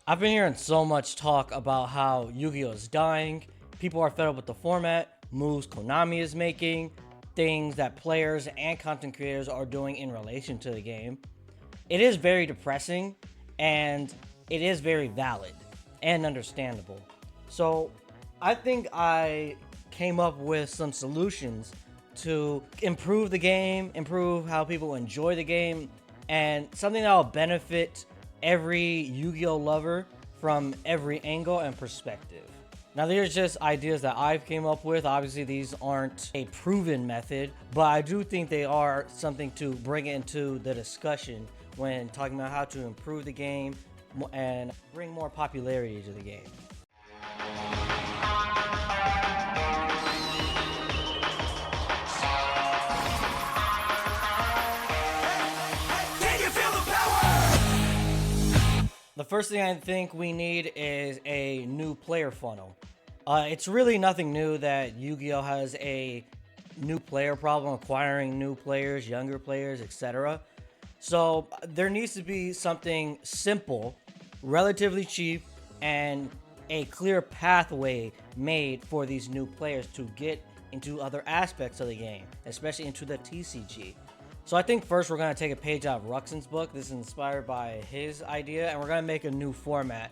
I've been hearing so much talk about how Yu-Gi-Oh is dying. People are fed up with the format, moves Konami is making, things that players and content creators are doing in relation to the game. It is very depressing, and it is very valid and understandable. So I think I came up with some solutions to improve the game, improve how people enjoy the game, and something that will benefit every Yu-Gi-Oh lover from every angle and perspective. Now, these are just ideas that I've came up with. Obviously, these aren't a proven method, but I do think they are something to bring into the discussion when talking about how to improve the game and bring more popularity to the game. The first thing I think we need is a new player funnel. It's really nothing new that Yu-Gi-Oh has a new player problem, acquiring new players, younger players, etc. So there needs to be something simple, relatively cheap, and a clear pathway made for these new players to get into other aspects of the game, especially into the TCG. So I think first we're going to take a page out of Ruxin's book. This is inspired by his idea, and we're going to make a new format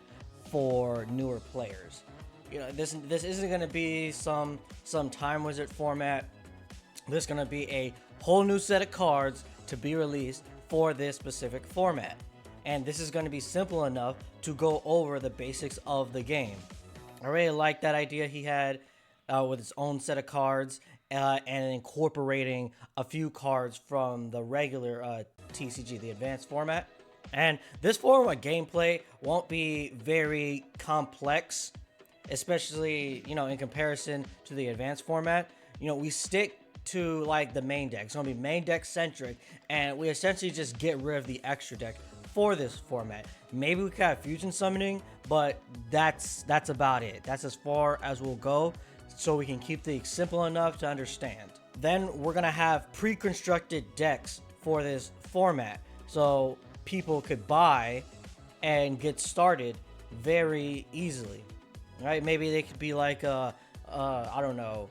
for newer players. You know, this isn't going to be some Time Wizard format. This is going to be a whole new set of cards to be released for this specific format. And this is going to be simple enough to go over the basics of the game. I really like that idea he had with its own set of cards. And incorporating a few cards from the regular TCG, the advanced format. And this form of gameplay won't be very complex, especially, in comparison to the advanced format. We stick to like the main deck. It's going to be main deck centric, and we essentially just get rid of the extra deck for this format. Maybe we could have fusion summoning, but that's about it. That's as far as we'll go, so we can keep things simple enough to understand. Then we're gonna have pre-constructed decks for this format, so people could buy and get started very easily. Right? Maybe they could be like I don't know,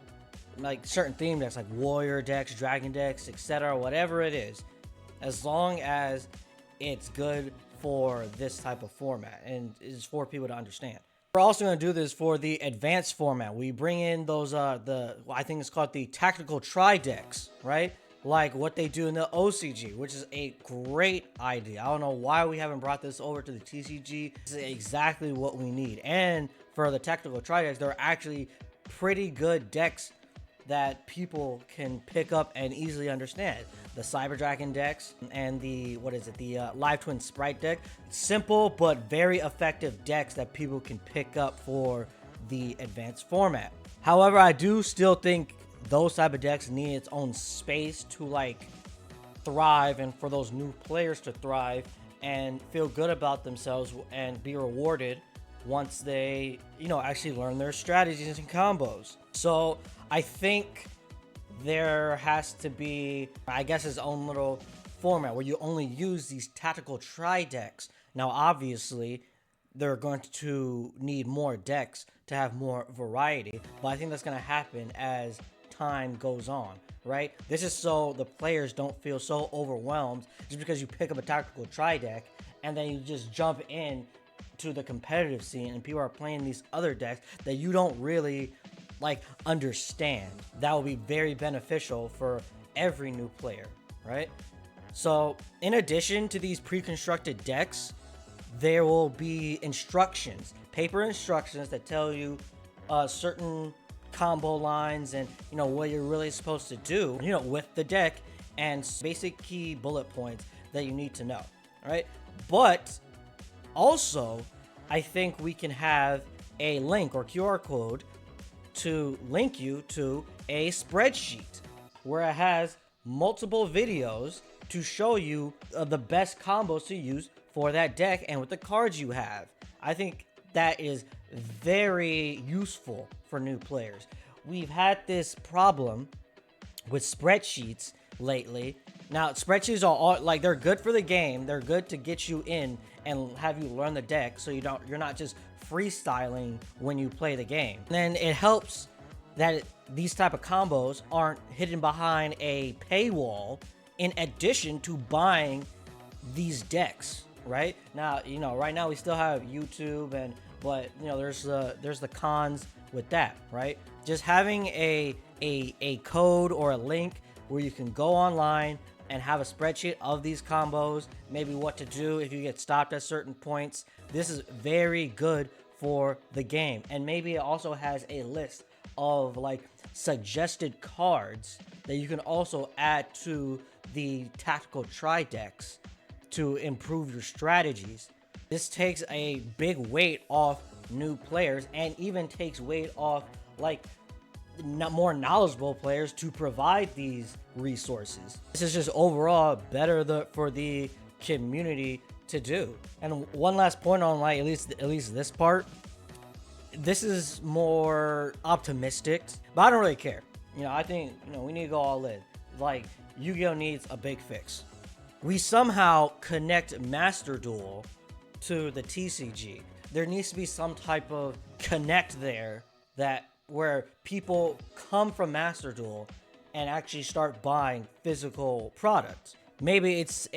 like certain theme decks, like warrior decks, dragon decks, etc. Whatever it is, as long as it's good for this type of format and is for people to understand. We're also going to do this for the advanced format. We bring in those, I think it's called the tactical tri decks, right? Like what they do in the OCG, which is a great idea. I don't know why we haven't brought this over to the TCG. This is exactly what we need. And for the tactical tri decks, they're actually pretty good decks that people can pick up and easily understand. The Cyber Dragon decks and the Live Twin Sprite deck. Simple but very effective decks that people can pick up for the advanced format. However, I do still think those type of decks need its own space to like thrive, and for those new players to thrive and feel good about themselves and be rewarded once they, actually learn their strategies and combos. So I think there has to be, I guess, his own little format where you only use these tactical tri decks. Now, obviously, they're going to need more decks to have more variety, but I think that's going to happen as time goes on, right? This is so the players don't feel so overwhelmed just because you pick up a tactical tri deck and then you just jump in to the competitive scene and people are playing these other decks that you don't really understand. That will be very beneficial for every new player, right? So in addition to these pre-constructed decks, there will be instructions, paper instructions that tell you certain combo lines and what you're really supposed to do with the deck, and basic key bullet points that you need to know, right? But also, I think we can have a link or QR code to link you to a spreadsheet where it has multiple videos to show you the best combos to use for that deck and with the cards you have. I think that is very useful for new players. We've had this problem with spreadsheets lately, Now, spreadsheets are all, like, they're good for the game. They're good to get you in and have you learn the deck, so you're not just freestyling when you play the game. And then it helps that these type of combos aren't hidden behind a paywall in addition to buying these decks, right? Now, right now we still have YouTube, but there's the cons with that, right? Just having a code or a link where you can go online and have a spreadsheet of these combos, maybe what to do if you get stopped at certain points. This is very good for the game. And maybe it also has a list of like suggested cards that you can also add to the tactical tri decks to improve your strategies. This takes a big weight off new players and even takes weight off like more knowledgeable players to provide these resources. This is just overall better for the community to do. And one last point on like at least this part, this is more optimistic, but I don't really care. I think we need to go all in. Like, Yu-Gi-Oh needs a big fix. We somehow connect Master Duel to the TCG. There needs to be some type of connect there where people come from Master Duel and actually start buying physical products. Maybe it's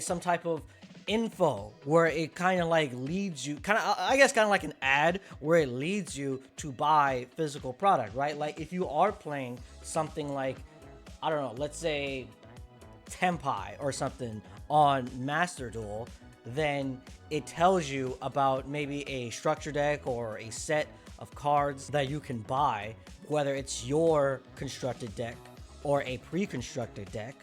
some type of info where it kind of like leads you, kind of like an ad where it leads you to buy physical product, right? Like if you are playing something like, I don't know, let's say Tempai or something on Master Duel, then it tells you about maybe a structure deck or a set of cards that you can buy, whether it's your constructed deck or a pre-constructed deck,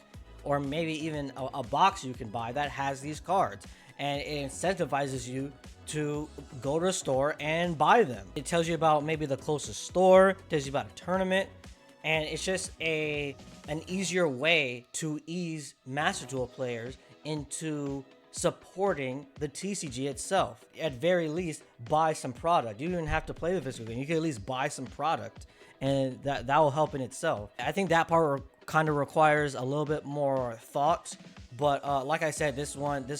or maybe even a box you can buy that has these cards, and it incentivizes you to go to a store and buy them. It tells you about maybe the closest store, tells you about a tournament, and it's just an easier way to ease Master Duel players into supporting the TCG itself. At very least, buy some product. You don't even have to play the physical game. You can at least buy some product, and that will help in itself. I think that part kind of requires a little bit more thought, but like I said, this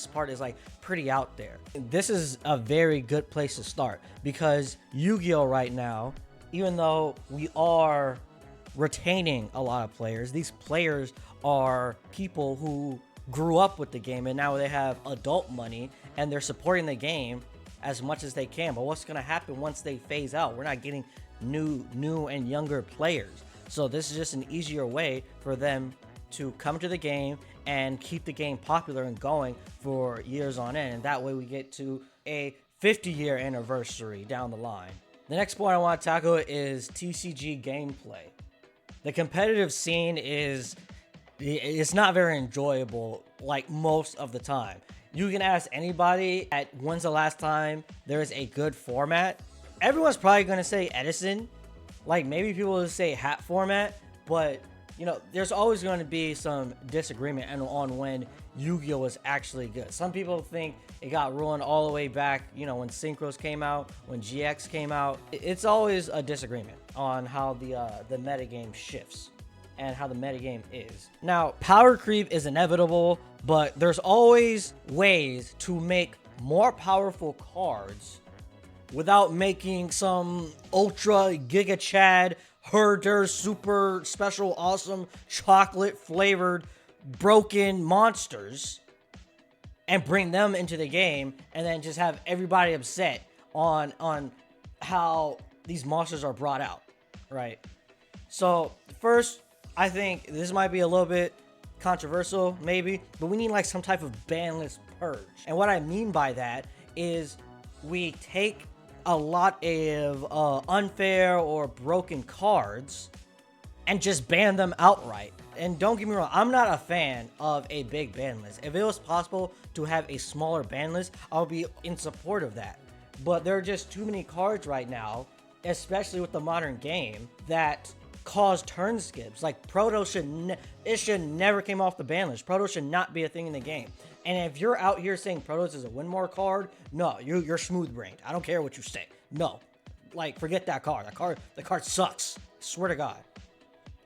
part is like pretty out there. This is a very good place to start because Yu-Gi-Oh right now, even though we are retaining a lot of players, these players are people who grew up with the game and now they have adult money and they're supporting the game as much as they can. But what's going to happen once they phase out? We're not getting new and younger players. So this is just an easier way for them to come to the game and keep the game popular and going for years on end. And that way we get to a 50-year anniversary down the line. The next point I want to tackle is TCG gameplay. The competitive scene it's not very enjoyable like most of the time. You can ask anybody at when's the last time there is a good format. Everyone's probably going to say Edison. Like maybe people will say hat format, but there's always going to be some disagreement on when Yu-Gi-Oh was actually good. Some people think it got ruined all the way back, when Synchros came out, when GX came out. It's always a disagreement on how the metagame shifts and how the metagame is. Now, power creep is inevitable, but there's always ways to make more powerful cards without making some ultra giga chad herder super special awesome chocolate flavored broken monsters and bring them into the game and then just have everybody upset on how these monsters are brought out, right? So first, I think this might be a little bit controversial maybe, but we need like some type of banlist purge. And what I mean by that is we take a lot of unfair or broken cards and just ban them outright. And don't get me wrong, I'm not a fan of a big ban list. If it was possible to have a smaller ban list, I'll be in support of that. But there are just too many cards right now, especially with the modern game, that cause turn skips. Like Proto should never came off the ban list. Proto should not be a thing in the game. And if you're out here saying Protoss is a win more card, no, you're smooth brained. I don't care what you say. No, like forget that card. The card sucks. Swear to God.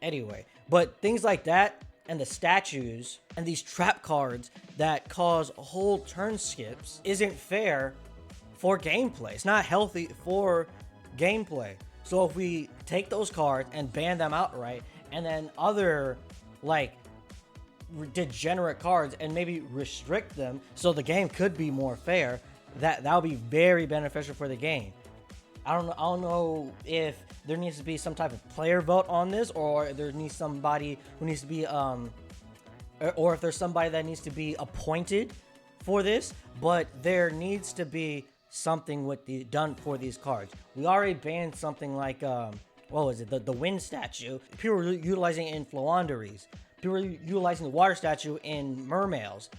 Anyway, but things like that and the statues and these trap cards that cause whole turn skips isn't fair for gameplay. It's not healthy for gameplay. So if we take those cards and ban them outright, and then other like degenerate cards and maybe restrict them so the game could be more fair, that would be very beneficial for the game. I don't know if there needs to be some type of player vote on this, or there needs somebody who needs to be or if there's somebody that needs to be appointed for this, but there needs to be something done for these cards. We already banned something like what was it, the wind statue. People were utilizing it in Floanderies. People were utilizing the water statue in Mermails.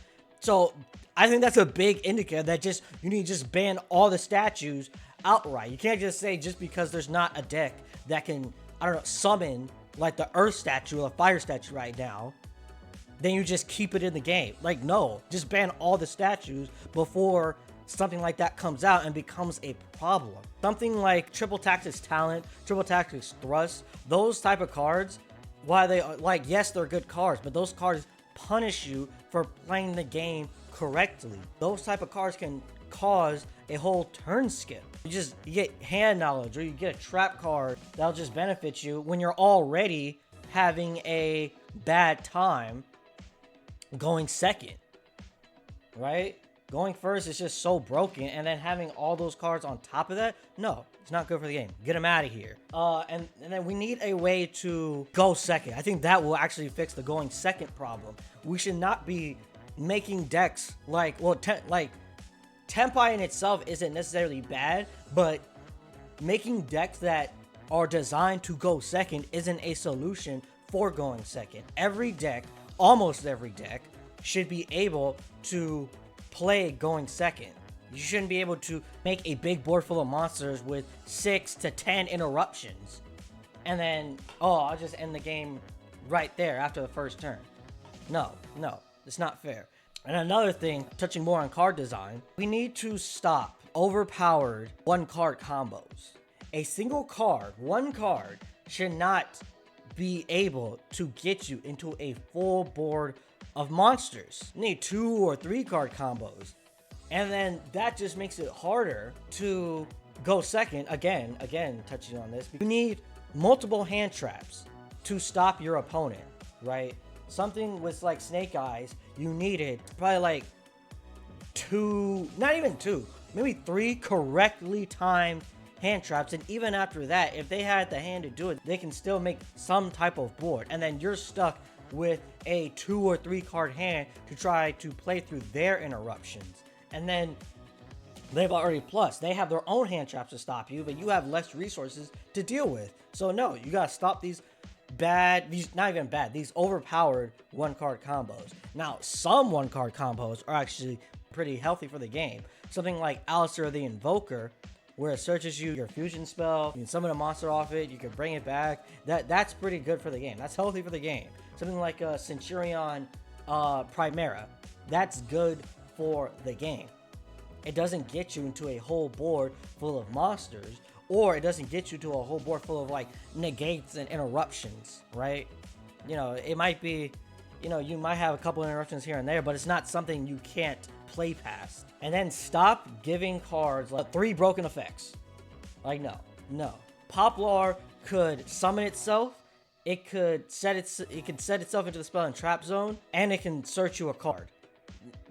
So I think that's a big indicator that you need to just ban all the statues outright. You can't just say just because there's not a deck that can, I don't know, summon like the earth statue or fire statue right now, then you just keep it in the game. Like, no, just ban all the statues before something like that comes out and becomes a problem. Something like Triple Tactics Talent, Triple Tactics Thrust, those type of cards, why they are, like, yes, they're good cards, but those cards punish you for playing the game correctly. Those type of cards can cause a whole turn skip. You get hand knowledge, or you get a trap card that'll just benefit you when you're already having a bad time going second, right? Going first is just so broken, and then having all those cards on top of that, no, it's not good for the game. Get them out of here. And then we need a way to go second. I think that will actually fix the going second problem. We should not be making decks like, well, Tempai in itself isn't necessarily bad, but making decks that are designed to go second isn't a solution for going second. Every deck, almost every deck, should be able to play going second. You shouldn't be able to make a big board full of monsters with 6 to 10 interruptions and then, oh, I'll just end the game right there after the first turn. No, it's not fair. And another thing, touching more on card design, we need to stop overpowered one card combos. A single card, one card, should not be able to get you into a full board of monsters. You need 2 or 3 card combos. And then that just makes it harder to go second. Again, touching on this, you need multiple hand traps to stop your opponent, right? Something with like Snake Eyes, you needed probably like 2, not even 2, maybe 3 correctly timed hand traps. And even after that, if they had the hand to do it, they can still make some type of board. And then you're stuck with a 2 or 3 card hand to try to play through their interruptions. And then they've already, plus they have their own hand traps to stop you, but you have less resources to deal with. So no, you gotta stop these not even bad, these overpowered one card combos. Now, some one card combos are actually pretty healthy for the game. Something like Alistair the Invoker, where it searches you your fusion spell, you can summon a monster off it, you can bring it back. That's pretty good for the game. That's healthy for the game. Something like a Centurion Primera, that's good for the game. It doesn't get you into a whole board full of monsters, or it doesn't get you to a whole board full of like negates and interruptions, right? You know, it might be, you know, you might have a couple interruptions here and there, but it's not something you can't play past. And then stop giving cards like 3 broken effects. Like, no. Poplar could summon itself, it could set itself into the spell and trap zone, and it can search you a card.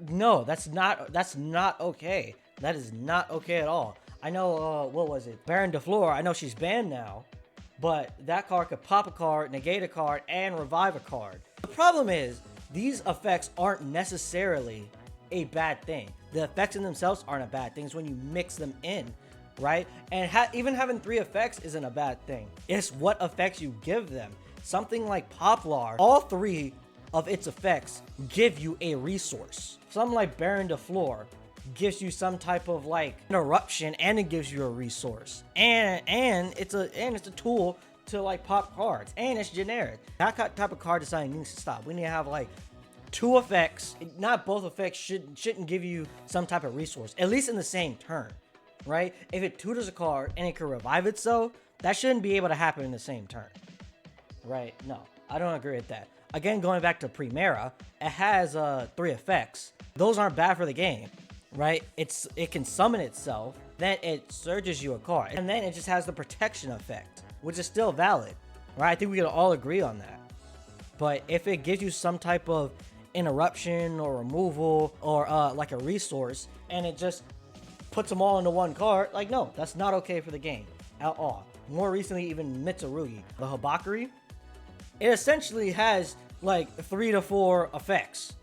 No, that's not okay. That is not okay at all. I know, what was it? Baron de Fleur, I know she's banned now, but that card could pop a card, negate a card, and revive a card. The problem is, these effects aren't necessarily a bad thing. The effects in themselves aren't a bad thing. It's when you mix them in, right? And even having 3 effects isn't a bad thing. It's what effects you give them. Something like Poplar, all 3 of its effects give you a resource. Something like Baron de Fleur gives you some type of like interruption, and it gives you a resource, and it's a tool to like pop cards, and it's generic. That type of card design needs to stop. We need to have like 2 effects. Not both effects shouldn't give you some type of resource, at least in the same turn, right? If it tutors a card and it can revive itself, that shouldn't be able to happen in the same turn, right? No, I don't agree with that. Again, going back to Primera, it has 3 effects. Those aren't bad for the game, right? It can summon itself, then it surges you a card, and then it just has the protection effect, which is still valid, right? I think we can all agree on that. But if it gives you some type of interruption or removal or like a resource, and it just puts them all into one card, like, no, that's not okay for the game at all. More recently, even Mitsurugi, the Habakiri, it essentially has like 3 to 4 effects,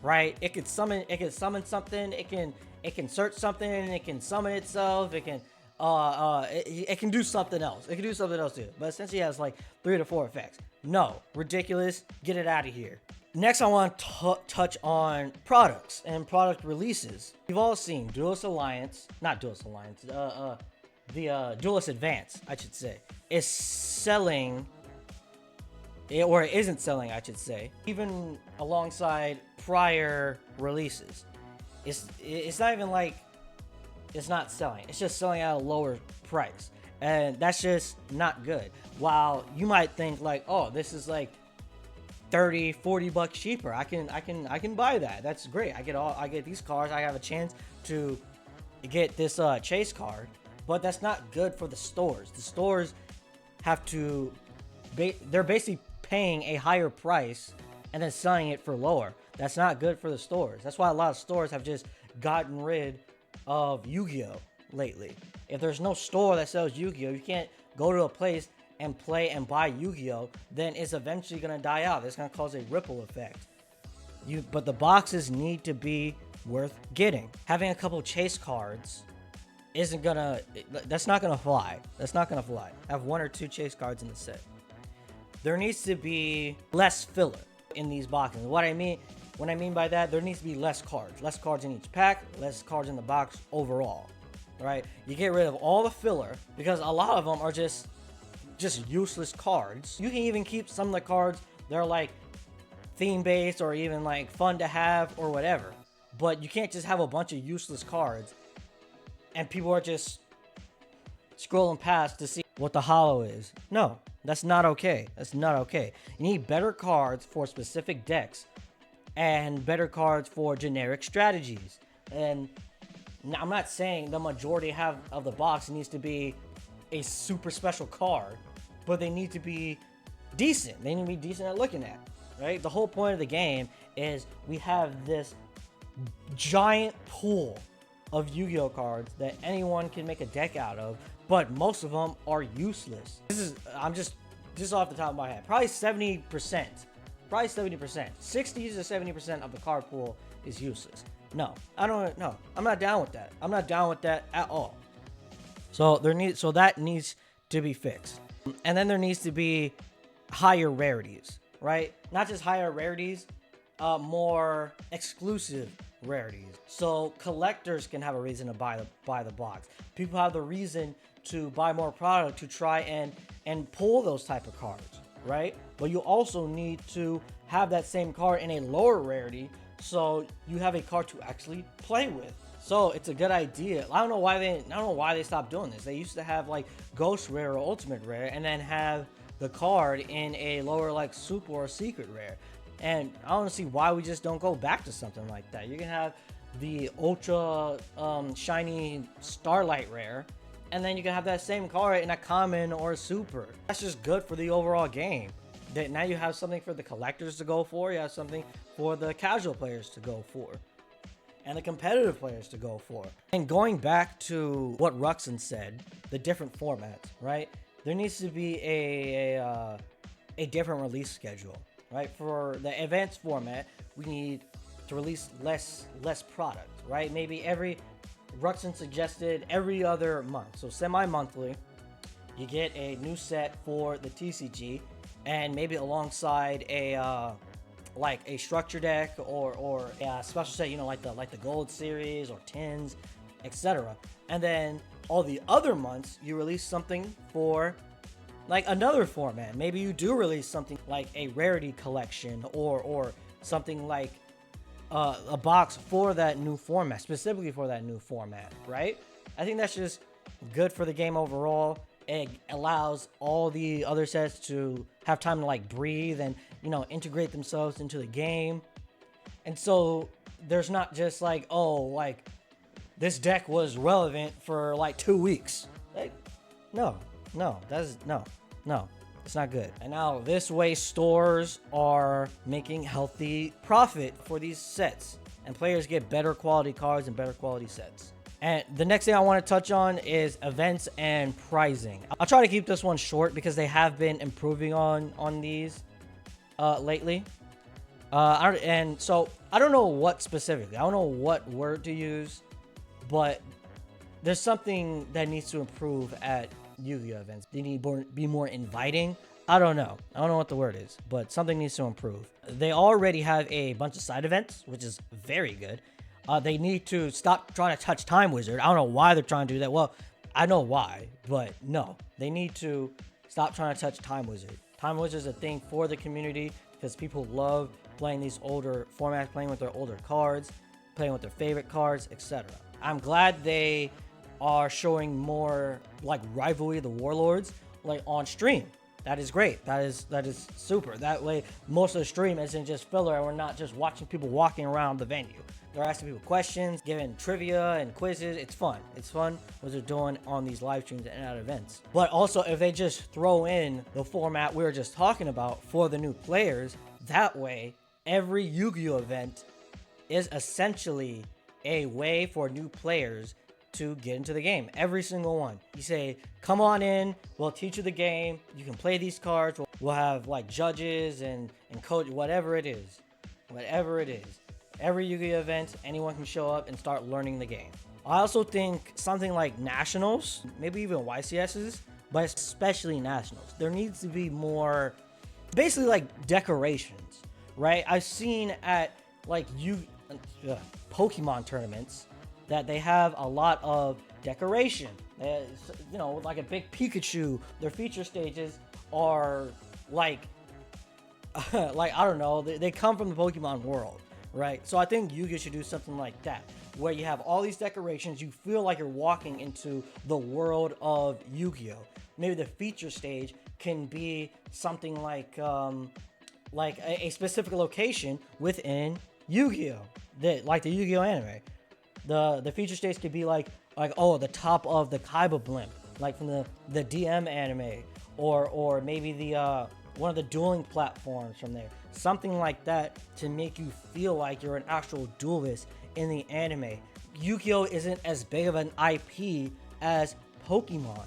right? It can summon something, it can search something, it can summon itself, it can it can do something else. It can do something else too. But essentially it has like 3 to 4 effects. No, ridiculous. Get it out of here. Next, I want to touch on products and product releases. We've all seen Duelist Alliance, not Duelist Alliance, the Duelist Advance, I should say, is selling, or it isn't selling, I should say, even alongside prior releases. It's not even like it's not selling. It's just selling at a lower price, and that's just not good. While you might think like, oh, this is like 30-40 bucks cheaper, I can buy that. That's great. I get these cards. I have a chance to get this chase card. But that's not good for the stores. The stores have to they're basically paying a higher price and then selling it for lower. That's not good for the stores. That's why a lot of stores have just gotten rid of YuGiOh lately. If there's no store that sells YuGiOh, you can't go to a place and play and buy YuGiOh, then it's eventually gonna die out. It's gonna cause a ripple effect. But the boxes need to be worth getting. Having a couple chase cards that's not gonna fly. That's not gonna fly. Have 1 or 2 chase cards in the set. There needs to be less filler in these boxes. What I mean by that, there needs to be less cards in each pack, less cards in the box overall, right? You get rid of all the filler because a lot of them are just useless cards. You can even keep some of the cards that are like theme based or even like fun to have or whatever, but you can't just have a bunch of useless cards and people are just scrolling past to see what the holo is. No, that's not okay. That's not okay. You need better cards for specific decks and better cards for generic strategies. And I'm not saying the majority of the box needs to be a super special card, but they need to be decent. They need to be decent at looking at, right? The whole point of the game is we have this giant pool of Yu-Gi-Oh cards that anyone can make a deck out of, but most of them are useless. I'm just off the top of my head, probably 70%, 60 to 70% of the card pool is useless. No, I'm not down with that. I'm not down with that at all. So that needs to be fixed. And then there needs to be higher rarities, right? Not just higher rarities, more exclusive rarities. So collectors can have a reason to buy the box. People have the reason to buy more product to try and pull those type of cards, right? But you also need to have that same card in a lower rarity so you have a card to actually play with. So it's a good idea. I don't know why they stopped doing this. They used to have like Ghost Rare or Ultimate Rare and then have the card in a lower like Super or Secret Rare. And I don't see why we just don't go back to something like that. You can have the Ultra Shiny Starlight Rare, and then you can have that same card in a Common or a Super. That's just good for the overall game. That now you have something for the collectors to go for. You have something for the casual players to go for. And the competitive players to go for. And going back to what Ruxin said, the different formats, right? There needs to be a different release schedule, right? For the advanced format, we need to release less product, right? Maybe Ruxin suggested every other month. So semi-monthly, you get a new set for the TCG, and maybe alongside a like a structure deck or a special set, you know, like the gold series or tins, etc. And then all the other months you release something for like another format. Maybe you do release something like a rarity collection or something like a box for that new format, specifically for that new format, right? I think that's just good for the game overall. it allows all the other sets to have time to like breathe and, you know, integrate themselves into the game. And so there's not just like, oh, like this deck was relevant for like 2 weeks. Like, no, it's not good. And now this way stores are making healthy profit for these sets, and players get better quality cards and better quality sets. And the next thing I want to touch on is events and pricing. I'll try to keep this one short because they have been improving on these lately. And so I don't know what specifically. I don't know what word to use, but there's something that needs to improve at YuGiOh events. They need to be more inviting. I don't know what the word is, but something needs to improve. They already have a bunch of side events, which is very good. They need to stop trying to touch Time Wizard. I don't know why they're trying to do that. Well, I know why, but no. They need to stop trying to touch Time Wizard. Time Wizard is a thing for the community because people love playing these older formats, playing with their older cards, playing with their favorite cards, etc. I'm glad they are showing more like Rivalry of the Warlords like on stream. That is great. That is super. That way most of the stream isn't just filler and we're not just watching people walking around the venue. They're asking people questions, giving trivia and quizzes. It's fun. It's fun what they're doing on these live streams and at events. But also, if they just throw in the format we were just talking about for the new players, that way, every Yu-Gi-Oh event is essentially a way for new players to get into the game. Every single one. You say, come on in, we'll teach you the game. You can play these cards. We'll have like judges and coach, whatever it is. Whatever it is. Every Yu-Gi-Oh event, anyone can show up and start learning the game. I also think something like Nationals, maybe even YCSs, but especially Nationals. There needs to be more, basically like decorations, right? I've seen at like Pokemon tournaments that they have a lot of decoration. You know, like a big Pikachu. Their feature stages are like, like I don't know, they come from the Pokemon world. Right, so I think Yu-Gi-Oh should do something like that, where you have all these decorations, you feel like you're walking into the world of Yu-Gi-Oh. Maybe the feature stage can be something like a specific location within Yu-Gi-Oh, like the Yu-Gi-Oh anime. The feature stage could be like oh, the top of the Kaiba blimp, like from the DM anime, or maybe the one of the dueling platforms from there. Something like that to make you feel like you're an actual duelist in the anime. Yu-Gi-Oh isn't as big of an IP as Pokemon.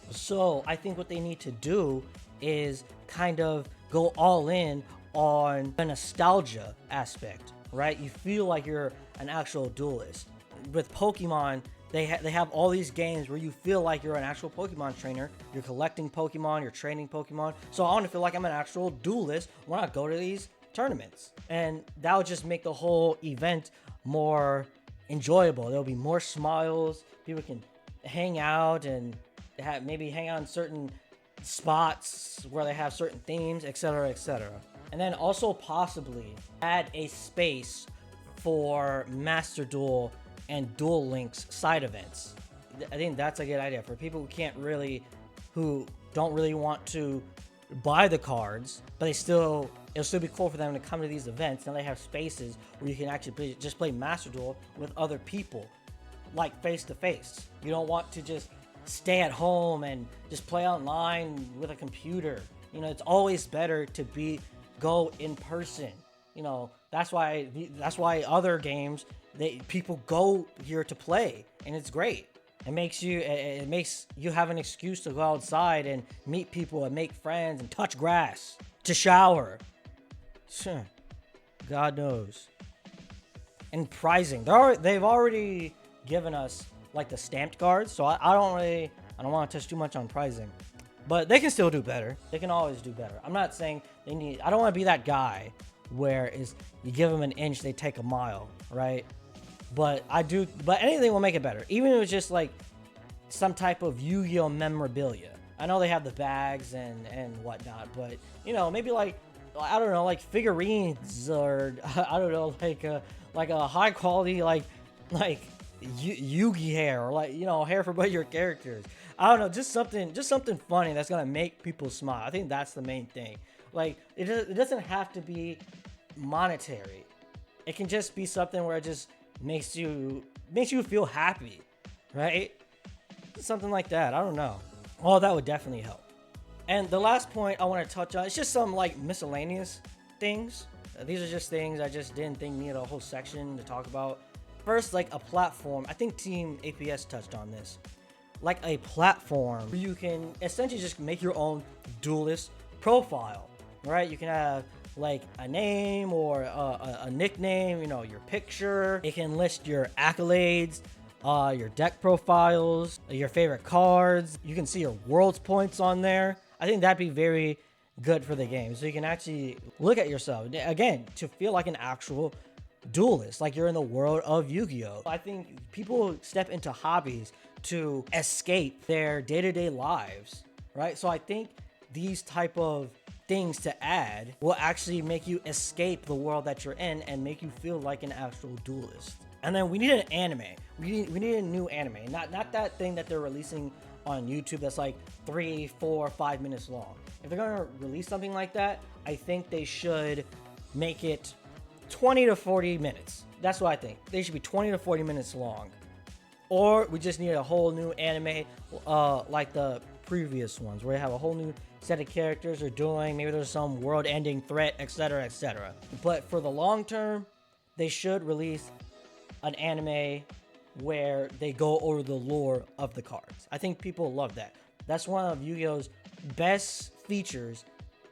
So I think what they need to do is kind of go all in on the nostalgia aspect, right? You feel like you're an actual duelist. With Pokemon, they have all these games where you feel like you're an actual Pokemon trainer. You're collecting Pokemon, you're training Pokemon. So I want to feel like I'm an actual duelist when I go to these tournaments. And that would just make the whole event more enjoyable. There'll be more smiles. People can hang out and maybe hang out in certain spots where they have certain themes, etc., etc. And then also possibly add a space for Master Duel and Duel Links side events. I think that's a good idea for people who don't really want to buy the cards, but it'll still be cool for them to come to these events. And they have spaces where you can actually just play Master Duel with other people, like face to face. You don't want to just stay at home and just play online with a computer. You know, it's always better to go in person. You know, that's why other games, people go here to play, and it's great. It makes you have an excuse to go outside and meet people and make friends and touch grass, to shower. God knows. And pricing, they've already given us like the stamped cards, so I don't want to touch too much on pricing, but they can still do better. They can always do better. I'm not saying I don't want to be that guy where you give them an inch, they take a mile, right? But anything will make it better. Even if it's just like some type of Yu-Gi-Oh memorabilia. I know they have the bags and whatnot, but you know, maybe like, I don't know, like figurines, or I don't know, like a high quality like Yugi hair, or like, hair for both your characters. I don't know, just something funny that's gonna make people smile. I think that's the main thing. Like it doesn't have to be monetary. It can just be something where it just makes you feel happy, right? Something like that. I don't know. Oh, that would definitely help. And the last point I want to touch on, it's just some like miscellaneous things. These are just things I just didn't think needed a whole section to talk about. First, like a platform. I think Team APS touched on this. Like a platform where you can essentially just make your own duelist profile, right? You can have like a name or a nickname, your picture. It can list your accolades, your deck profiles, your favorite cards. You can see your world's points on there. I think that'd be very good for the game. So you can actually look at yourself, again, to feel like an actual duelist, like you're in the world of Yu-Gi-Oh! I think people step into hobbies to escape their day-to-day lives, right? So I think these type of things to add will actually make you escape the world that you're in and make you feel like an actual duelist. And then we need an anime. We need a new anime, not that thing that they're releasing on YouTube that's like 3, 4, 5 minutes long. If they're gonna release something like that, I think they should make it 20 to 40 minutes. That's what I think. They should be 20 to 40 minutes long. Or we just need a whole new anime like the previous ones, where you have a whole new set of characters are dueling. Maybe there's some world-ending threat, etc., etc. But for the long term, they should release an anime where they go over the lore of the cards. I think people love that. That's one of Yu-Gi-Oh's best features,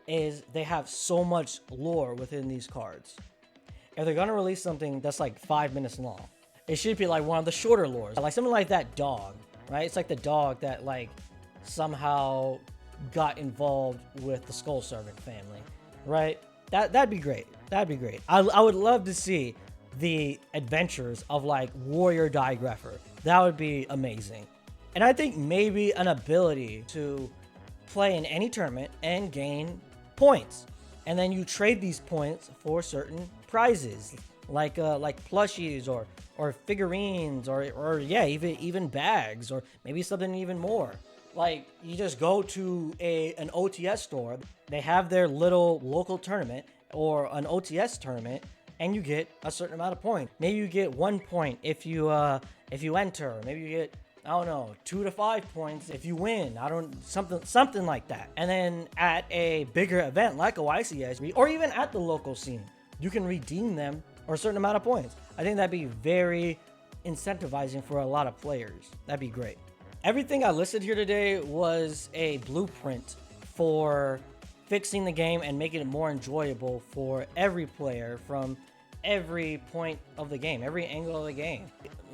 is they have so much lore within these cards. If they're gonna release something that's like 5 minutes long, it should be like one of the shorter lores, like something like that dog, right? It's like the dog that like somehow got involved with the Skull Servant family, right? That'd be great. That'd be great. I would love to see the adventures of like Warrior Digrapher. That would be amazing. And I think maybe an ability to play in any tournament and gain points, and then you trade these points for certain prizes, like plushies or figurines or yeah, even bags, or maybe something even more. Like you just go to an OTS store, they have their little local tournament or an OTS tournament, and you get a certain amount of points. Maybe you get 1 point if you enter. Maybe you get, I don't know, 2 to 5 points if you win. Something like that. And then at a bigger event like a YCS, or even at the local scene, you can redeem them or a certain amount of points. I think that'd be very incentivizing for a lot of players. That'd be great. Everything I listed here today was a blueprint for fixing the game and making it more enjoyable for every player from every point of the game, every angle of the game.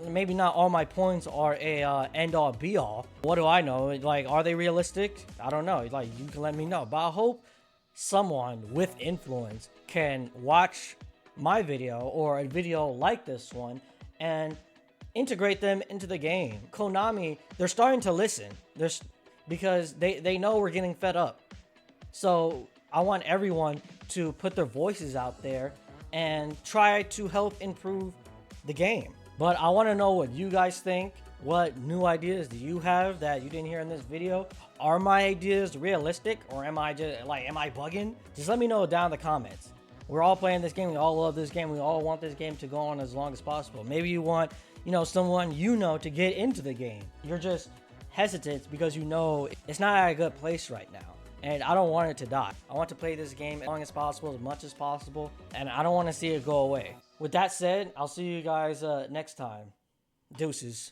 Maybe not all my points are a end-all be-all. What do I know? Like, are they realistic? I don't know. Like, you can let me know. But I hope someone with influence can watch my video or a video like this one and integrate them into the game. Konami, they're starting to listen. Because they know we're getting fed up. So I want everyone to put their voices out there and try to help improve the game. But I want to know what you guys think. What new ideas do you have that you didn't hear in this video? Are my ideas realistic, or am I bugging? Just let me know down in the comments. We're all playing this game. We all love this game. We all want this game to go on as long as possible. Maybe you want, someone to get into the game. You're just hesitant because it's not at a good place right now. And I don't want it to die. I want to play this game as long as possible, as much as possible, and I don't want to see it go away. With that said, I'll see you guys next time. Deuces.